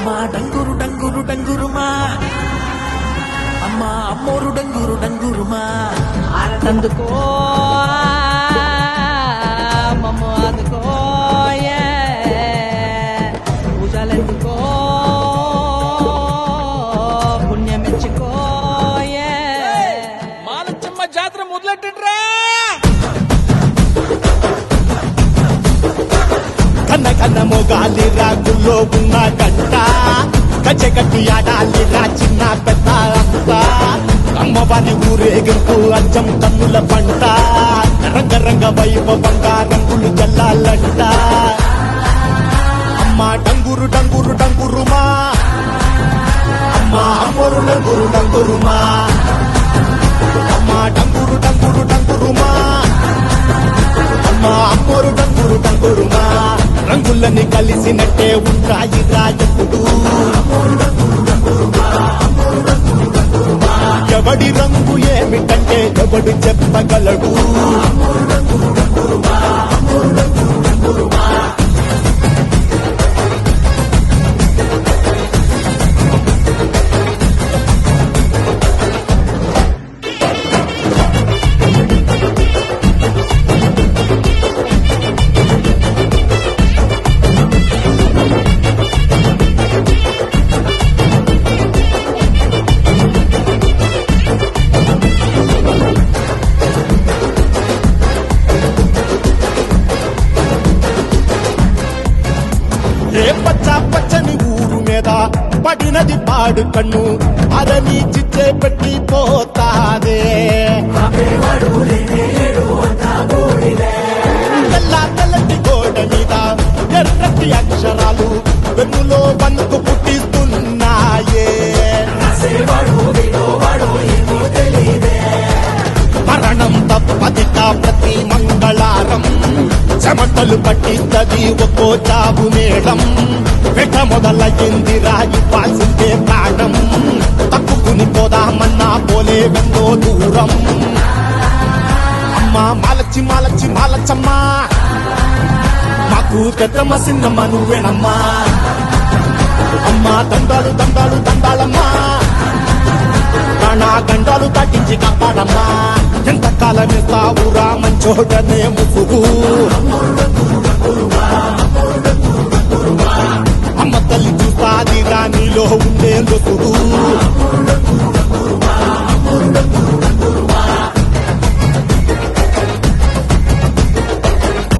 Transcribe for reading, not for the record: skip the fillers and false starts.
అమ్మా డంగురు డంగురు డంగురుమా అమ్మా అమ్మోరు డంగురు డంగురుమా ఆనందుకో మమ్మ అందుకో పూజలెందుకో పుణ్యమెచ్చుకో మాలచ్చమ్మ జాతర మొదలెట్టండ్రా కన్న కన్న మొగాలి రాగుల్లో ఉన్న గంట కచ్చగట్టి ఆడాలిరా చిన్న పెద్ద అంతా అమ్మవారి ఊరేగింపు అచ్చం కన్నుల పంట రంగరంగ వైభవంగా రంగులు జల్లాలంట అమ్మ డంగురు డంగురు డంగురుమా అమ్మ అమ్మోరు డంగురు డంగురుమా అమ్మ డంగురు డంగురు డంగురుమా అమ్మ అమ్మోరు డంగురు డంగురుమా రంగులని కలిసినట్టే ఉంటాయి రాజపుడు ఎవడి రంగు ఏమిటంటే ఎవడు చెప్పగలడు ఏ పచ్చ పచ్చని ఊరు మీద పడినది పాడు కన్ను అదని చిచ్చే పెట్టి పోతాదే తెల్ల తెల్లటి గోడ మీద ఎర్రటి అక్షరాలు వెన్నులో వణుకు పుట్టిస్తున్నాయే మరణం తప్పదిట ప్రతి మంగళారం చెమటలు పట్టిద్దది ఒక్కో చావు మేళం వెట మొదలయ్యింది రాయి పాల్సిందే ప్రాణం తప్పుకుని పోదామన్నా పోలే వెందో దూరం అమ్మా మాలచ్చి మాలచ్చి మాలచ్చమ్మా మాకు పెద్దమ్మ సిన్నమ్మ నువ్వేనమ్మా అమ్మా దండాలు దండాలు దండాలమ్మా నా గండాలు తగ్గించి కాపాడమ్మా ఎంతకాలం ఇస్తావురా మంచోటనే ముసుగు అమ్మ తల్లి చూస్తాది రాణిలో ఉండే లొసుగు